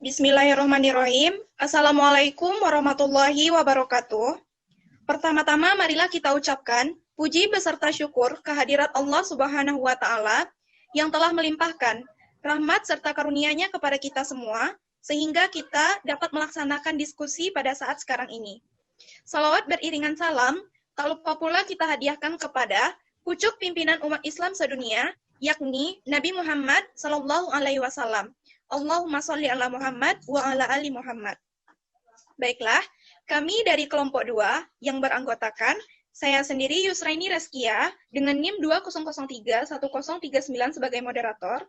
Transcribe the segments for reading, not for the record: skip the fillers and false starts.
Bismillahirrahmanirrahim. Assalamualaikum warahmatullahi wabarakatuh. Pertama-tama marilah kita ucapkan puji beserta syukur kehadirat Allah Subhanahu wa Ta'ala yang telah melimpahkan rahmat serta karunia-Nya kepada kita semua, sehingga kita dapat melaksanakan diskusi pada saat sekarang ini. Salawat beriringan salam, tak lupa pula kita hadiahkan kepada pucuk pimpinan umat Islam sedunia, yakni Nabi Muhammad Sallallahu Alaihi Wasallam. Allahumma sholli ala Muhammad wa ala ali Muhammad. Baiklah, kami dari kelompok 2 yang beranggotakan saya sendiri Yusraini Reskia dengan NIM 20031039 sebagai moderator.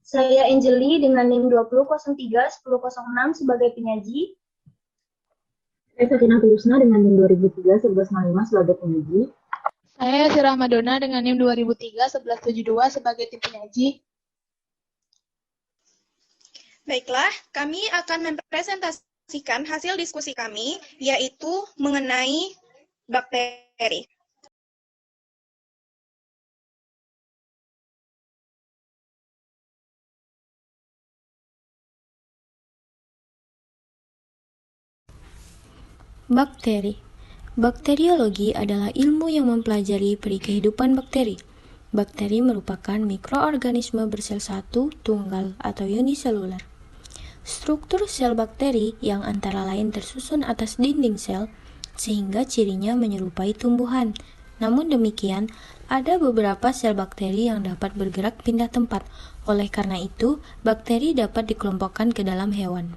Saya Angeli dengan NIM 20031006 sebagai penyaji. Saya Sakinah Tulusna dengan NIM 20031195 sebagai penyaji. Saya Sirah Madonna dengan NIM 20031172 sebagai tim penyaji. Baiklah, kami akan mempresentasikan hasil diskusi kami, yaitu mengenai bakteri. Bakteri. Bakteriologi adalah ilmu yang mempelajari peri kehidupan bakteri. Bakteri merupakan mikroorganisme bersel satu, tunggal, atau uniseluler. Struktur sel bakteri yang antara lain tersusun atas dinding sel, sehingga cirinya menyerupai tumbuhan. Namun demikian, ada beberapa sel bakteri yang dapat bergerak pindah tempat. Oleh karena itu, bakteri dapat dikelompokkan ke dalam hewan.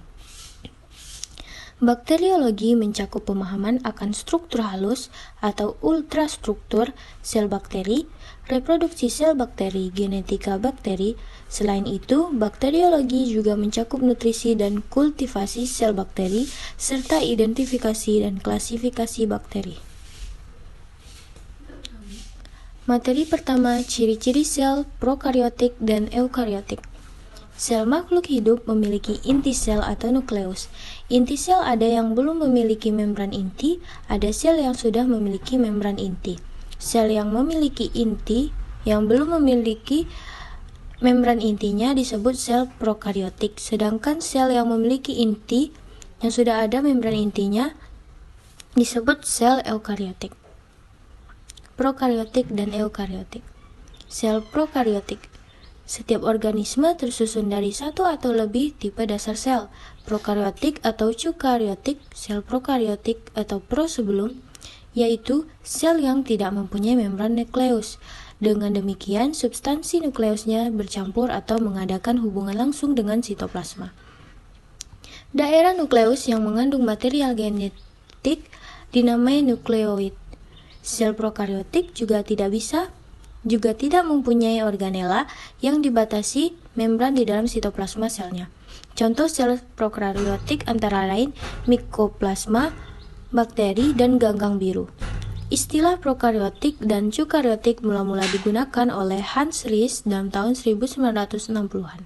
Bakteriologi mencakup pemahaman akan struktur halus atau ultrastruktur sel bakteri, reproduksi sel bakteri, genetika bakteri. Selain itu, bakteriologi juga mencakup nutrisi dan kultivasi sel bakteri, serta identifikasi dan klasifikasi bakteri. Materi pertama, ciri-ciri sel prokariotik dan eukariotik. Sel makhluk hidup memiliki inti sel atau nukleus. Inti sel ada yang belum memiliki membran inti, ada sel yang sudah memiliki membran inti. Sel yang memiliki inti yang belum memiliki membran intinya disebut sel prokariotik, sedangkan sel yang memiliki inti yang sudah ada membran intinya disebut sel eukariotik. Prokariotik dan eukariotik. Sel prokariotik. Setiap organisme tersusun dari satu atau lebih tipe dasar sel, prokariotik atau eukariotik, sel prokariotik atau pro sebelum, yaitu sel yang tidak mempunyai membran nukleus. Dengan demikian, substansi nukleusnya bercampur atau mengadakan hubungan langsung dengan sitoplasma. Daerah nukleus yang mengandung material genetik dinamai nukleoid. Sel prokariotik juga tidak mempunyai organela yang dibatasi membran di dalam sitoplasma selnya. Contoh sel prokariotik antara lain mikoplasma, bakteri, dan ganggang biru. Istilah prokariotik dan eukariotik mula-mula digunakan oleh Hans Rees dalam tahun 1960-an.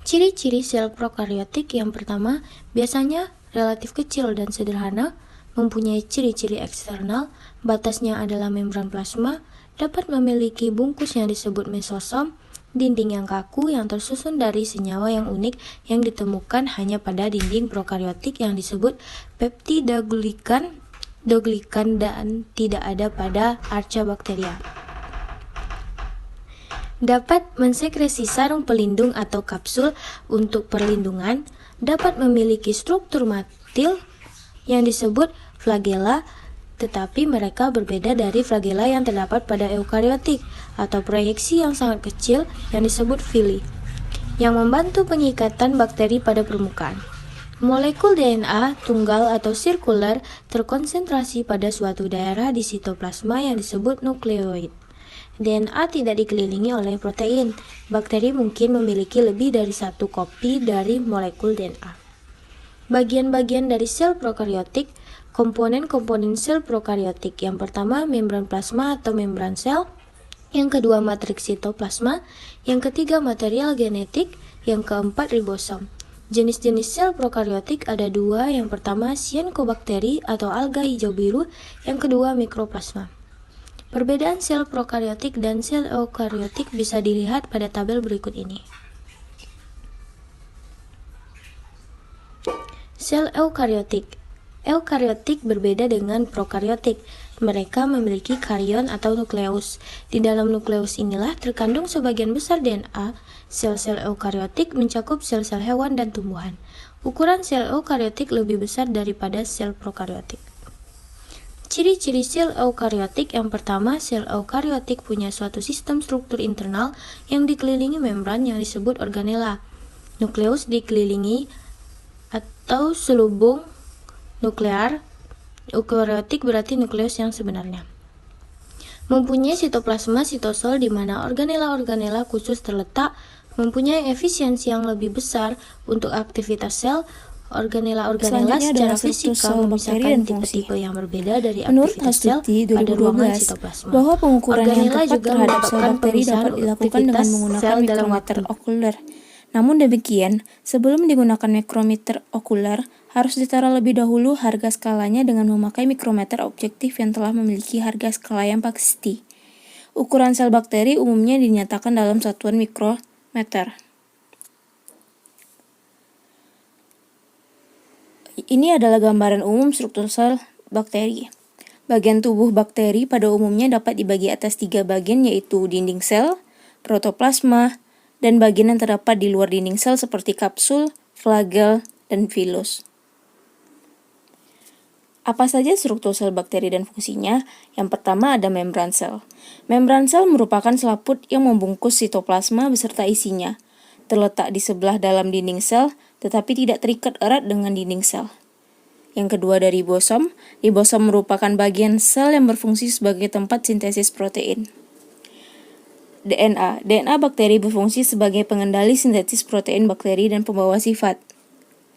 Ciri-ciri sel prokariotik yang pertama, biasanya relatif kecil dan sederhana, mempunyai ciri-ciri eksternal, batasnya adalah membran plasma, dapat memiliki bungkus yang disebut mesosom, dinding yang kaku yang tersusun dari senyawa yang unik yang ditemukan hanya pada dinding prokariotik yang disebut peptidoglikan dan tidak ada pada Archaebacteria. Dapat mensekresi sarung pelindung atau kapsul untuk perlindungan, dapat memiliki struktur matil yang disebut flagella, tetapi mereka berbeda dari flagella yang terdapat pada eukariotik atau proyeksi yang sangat kecil yang disebut villi, yang membantu pengikatan bakteri pada permukaan. Molekul DNA tunggal atau sirkuler terkonsentrasi pada suatu daerah di sitoplasma yang disebut nukleoid. DNA tidak dikelilingi oleh protein. Bakteri mungkin memiliki lebih dari satu kopi dari molekul DNA. Bagian-bagian dari sel prokariotik. Komponen-komponen sel prokariotik. Yang pertama, membran plasma atau membran sel. Yang kedua, matriks sitoplasma. Yang ketiga, material genetik. Yang keempat, ribosom. Jenis-jenis sel prokariotik ada dua. Yang pertama, cyanobacteria atau alga hijau biru. Yang kedua, mikroplasma. Perbedaan sel prokariotik dan sel eukariotik bisa dilihat pada tabel berikut ini. Sel eukariotik. Eukariotik berbeda dengan prokariotik. Mereka memiliki karion atau nukleus. Di dalam nukleus inilah terkandung sebagian besar DNA. Sel-sel eukariotik mencakup sel-sel hewan dan tumbuhan. Ukuran sel eukariotik lebih besar daripada sel prokariotik. Ciri-ciri sel eukariotik yang pertama, sel eukariotik punya suatu sistem struktur internal yang dikelilingi membran yang disebut organela. Nukleus dikelilingi atau selubung nuklear. Eukariotik berarti nukleus yang sebenarnya. Mempunyai sitoplasma sitosol di mana organela-organela khusus terletak, mempunyai efisiensi yang lebih besar untuk aktivitas sel. Organela-organela secara fisikal memisahkan tipe-tipe yang berbeda dari aktivitas sel pada ruangan sitoplasma. Bahwa pengukuran yang Organela tepat juga terhadap sel menyebabkan bakteri dapat pemisahan dilakukan dengan aktivitas menggunakan sel dalam mikrometer waktu. okuler. Namun demikian, sebelum digunakan mikrometer okuler, harus ditara lebih dahulu harga skalanya dengan memakai mikrometer objektif yang telah memiliki harga skala yang pasti. Ukuran sel bakteri umumnya dinyatakan dalam satuan mikrometer. Ini adalah gambaran umum struktur sel bakteri. Bagian tubuh bakteri pada umumnya dapat dibagi atas 3 bagian, yaitu dinding sel, protoplasma, dan bagian yang terdapat di luar dinding sel seperti kapsul, flagel, dan filus. Apa saja struktur sel bakteri dan fungsinya? Yang pertama ada membran sel. Membran sel merupakan selaput yang membungkus sitoplasma beserta isinya. Terletak di sebelah dalam dinding sel, tetapi tidak terikat erat dengan dinding sel. Yang kedua ada ribosom. Ribosom merupakan bagian sel yang berfungsi sebagai tempat sintesis protein. DNA. DNA bakteri berfungsi sebagai pengendali sintesis protein bakteri dan pembawa sifat.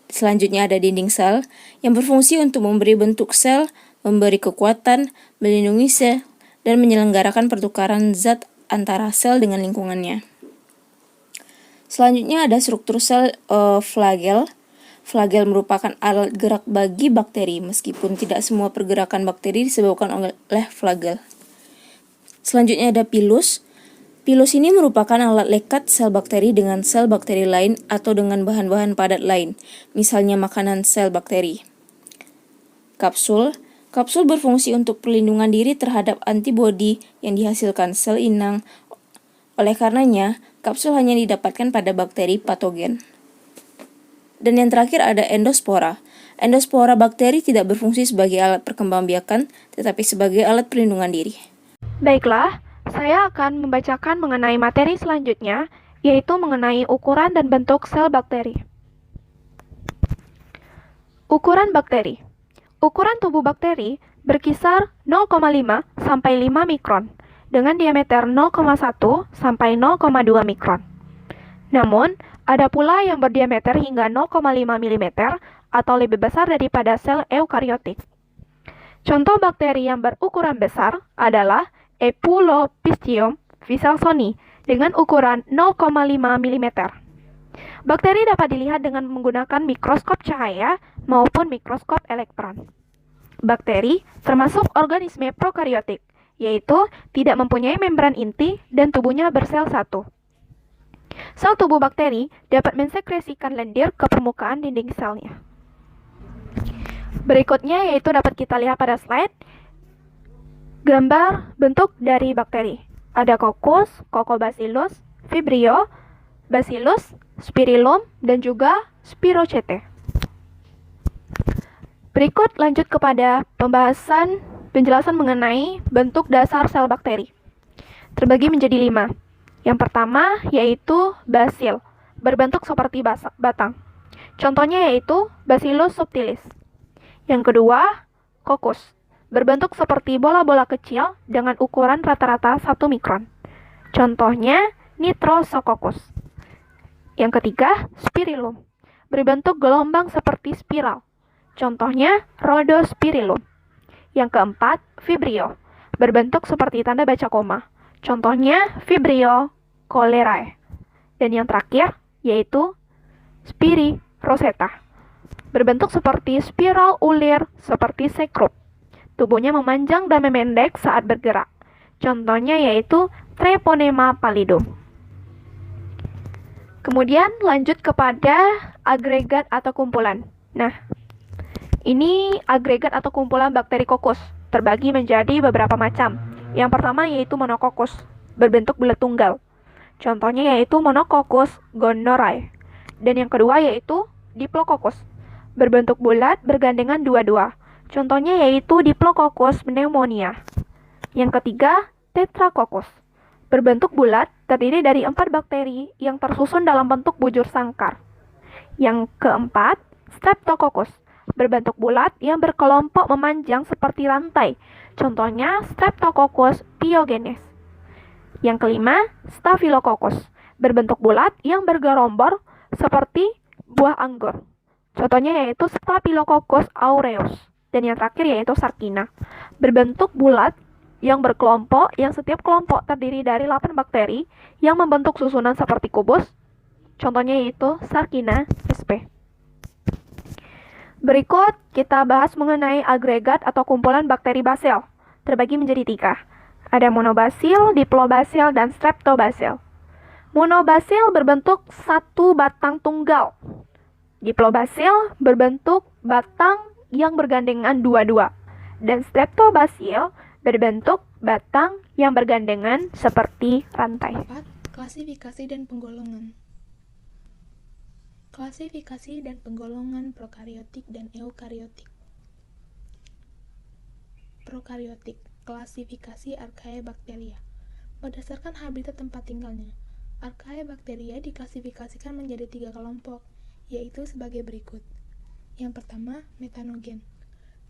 Selanjutnya ada dinding sel yang berfungsi untuk memberi bentuk sel, memberi kekuatan, melindungi sel, dan menyelenggarakan pertukaran zat antara sel dengan lingkungannya. Selanjutnya ada struktur sel flagel. Flagel merupakan alat gerak bagi bakteri, meskipun tidak semua pergerakan bakteri disebabkan oleh flagel. Selanjutnya ada pilus. Pilus ini merupakan alat lekat sel bakteri dengan sel bakteri lain atau dengan bahan-bahan padat lain, misalnya makanan sel bakteri. Kapsul. Kapsul berfungsi untuk perlindungan diri terhadap antibodi yang dihasilkan sel inang. Oleh karenanya, kapsul hanya didapatkan pada bakteri patogen. Dan yang terakhir ada endospora. Endospora bakteri tidak berfungsi sebagai alat perkembangbiakan, tetapi sebagai alat perlindungan diri. Baiklah, saya akan membacakan mengenai materi selanjutnya, yaitu mengenai ukuran dan bentuk sel bakteri. Ukuran bakteri. Ukuran tubuh bakteri berkisar 0,5 sampai 5 mikron, dengan diameter 0,1 sampai 0,2 mikron. Namun, ada pula yang berdiameter hingga 0,5 mm atau lebih besar daripada sel eukariotik. Contoh bakteri yang berukuran besar adalah Epulopiscium wilsoni dengan ukuran 0,5 mm. Bakteri dapat dilihat dengan menggunakan mikroskop cahaya maupun mikroskop elektron. Bakteri termasuk organisme prokariotik, yaitu tidak mempunyai membran inti dan tubuhnya bersel satu. Sel tubuh bakteri dapat mensekresikan lendir ke permukaan dinding selnya. Berikutnya yaitu dapat kita lihat pada slide gambar bentuk dari bakteri. Ada Coccus, Coccobacillus, Vibrio, Bacillus, Spirillum, dan juga Spirochaete. Berikut lanjut kepada penjelasan mengenai bentuk dasar sel bakteri. Terbagi menjadi 5. Yang pertama yaitu basil, berbentuk seperti batang. Contohnya yaitu Bacillus subtilis. Yang kedua, Coccus, berbentuk seperti bola-bola kecil dengan ukuran rata-rata 1 mikron. Contohnya Nitrosococcus. Yang ketiga, Spirillum, berbentuk gelombang seperti spiral. Contohnya Rhodospirillum. Yang keempat, Vibrio, berbentuk seperti tanda baca koma. Contohnya Vibrio cholerae. Dan yang terakhir yaitu Spiroseta, berbentuk seperti spiral ulir seperti sekrup. Tubuhnya memanjang dan memendek saat bergerak. Contohnya yaitu Treponema pallidum. Kemudian lanjut kepada agregat atau kumpulan. Nah, Ini agregat atau kumpulan bakteri kokus, terbagi menjadi beberapa macam. Yang pertama yaitu monokokus, berbentuk bulat tunggal. Contohnya yaitu monokokus gonorrhoeae. Dan yang kedua yaitu diplococcus, berbentuk bulat bergandengan dua-dua. Contohnya yaitu Diplococcus pneumonia. Yang ketiga, Tetracoccus, berbentuk bulat terdiri dari 4 bakteri yang tersusun dalam bentuk bujur sangkar. Yang keempat, Streptococcus, berbentuk bulat yang berkelompok memanjang seperti rantai. Contohnya Streptococcus pyogenes. Yang kelima, Staphylococcus, berbentuk bulat yang bergerombol seperti buah anggur. Contohnya yaitu Staphylococcus aureus. Dan yang terakhir yaitu Sarkina, berbentuk bulat yang berkelompok, yang setiap kelompok terdiri dari 8 bakteri yang membentuk susunan seperti kubus. Contohnya yaitu Sarkina sp. Berikut kita bahas mengenai agregat atau kumpulan bakteri basil. Terbagi menjadi 3. Ada monobasil, diplobasil, dan streptobasil. Monobasil berbentuk satu batang tunggal. Diplobasil berbentuk batang yang bergandengan dua-dua. Dan streptobasil berbentuk batang yang bergandengan seperti rantai. 4. Klasifikasi dan penggolongan. Klasifikasi dan penggolongan prokariotik dan eukariotik. Prokariotik, klasifikasi Archaebacteria. Berdasarkan habitat tempat tinggalnya, Archaebacteria diklasifikasikan menjadi 3 kelompok, yaitu sebagai berikut. Yang pertama, metanogen.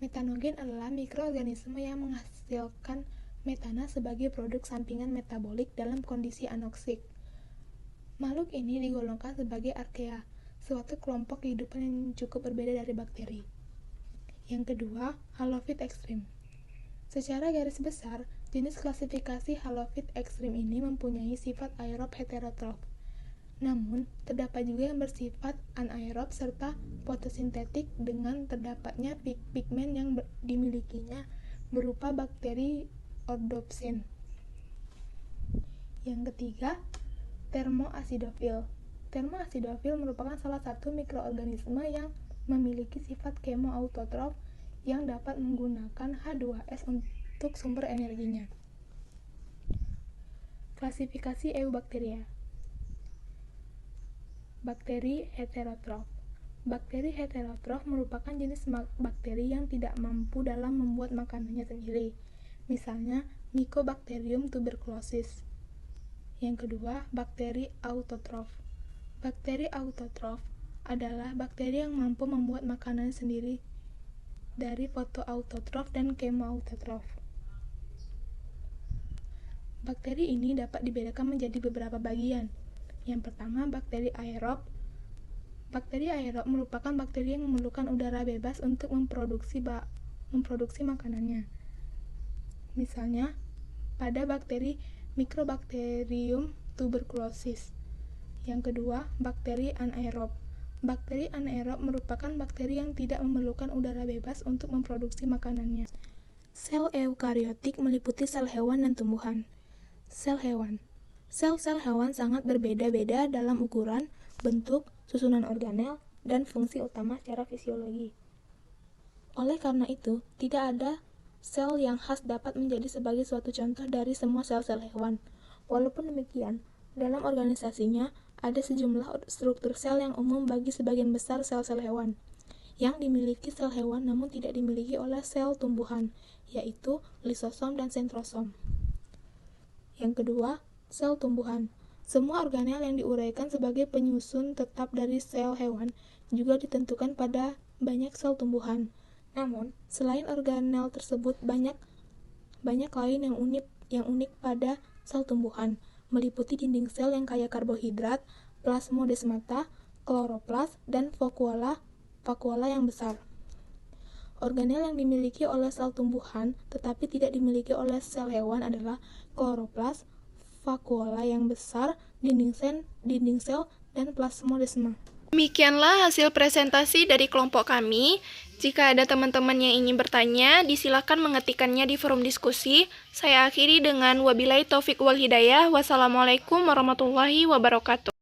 Metanogen adalah mikroorganisme yang menghasilkan metana sebagai produk sampingan metabolik dalam kondisi anoksik. Makhluk ini digolongkan sebagai archaea, suatu kelompok kehidupan yang cukup berbeda dari bakteri. Yang kedua, halofit ekstrim. Secara garis besar, jenis klasifikasi halofit ekstrim ini mempunyai sifat aerob heterotrof. Namun, terdapat juga yang bersifat anaerob serta fotosintetik dengan terdapatnya pigmen yang dimilikinya berupa bakteri Rhodopsin. Yang ketiga, termoasidofil. Termoasidofil merupakan salah satu mikroorganisme yang memiliki sifat kemoautotrof yang dapat menggunakan H2S untuk sumber energinya. Klasifikasi Eubacteria. Bakteri heterotrof. Bakteri heterotrof merupakan jenis bakteri yang tidak mampu dalam membuat makanannya sendiri. Misalnya, Mycobacterium tuberculosis. Yang kedua, bakteri autotrof. Bakteri autotrof adalah bakteri yang mampu membuat makanan sendiri dari fotoautotrof dan kemoautotrof. Bakteri ini dapat dibedakan menjadi beberapa bagian. Yang pertama, bakteri aerob. Bakteri aerob merupakan bakteri yang memerlukan udara bebas untuk memproduksi makanannya. Misalnya, pada bakteri Mycobacterium tuberculosis. Yang kedua, bakteri anaerob. Bakteri anaerob merupakan bakteri yang tidak memerlukan udara bebas untuk memproduksi makanannya. Sel eukariotik meliputi sel hewan dan tumbuhan. Sel hewan. Sel-sel hewan sangat berbeda-beda dalam ukuran, bentuk, susunan organel, dan fungsi utama secara fisiologi. Oleh karena itu, tidak ada sel yang khas dapat menjadi sebagai suatu contoh dari semua sel-sel hewan. Walaupun demikian, dalam organisasinya ada sejumlah struktur sel yang umum bagi sebagian besar sel-sel hewan, yang dimiliki sel hewan namun tidak dimiliki oleh sel tumbuhan, yaitu lisosom dan sentrosom. Yang kedua, sel tumbuhan. Semua organel yang diuraikan sebagai penyusun tetap dari sel hewan juga ditentukan pada banyak sel tumbuhan. Namun, selain organel tersebut banyak lain yang unik pada sel tumbuhan, meliputi dinding sel yang kaya karbohidrat, plasmodesmata, kloroplas, dan vakuola yang besar. Organel yang dimiliki oleh sel tumbuhan tetapi tidak dimiliki oleh sel hewan adalah kloroplas, vakuola yang besar, dinding sel, dan plasmodesma. Demikianlah hasil presentasi dari kelompok kami. Jika ada teman-teman yang ingin bertanya, disilakan mengetikkannya di forum diskusi. Saya akhiri dengan wabillahi taufik wal hidayah. Wassalamualaikum warahmatullahi wabarakatuh.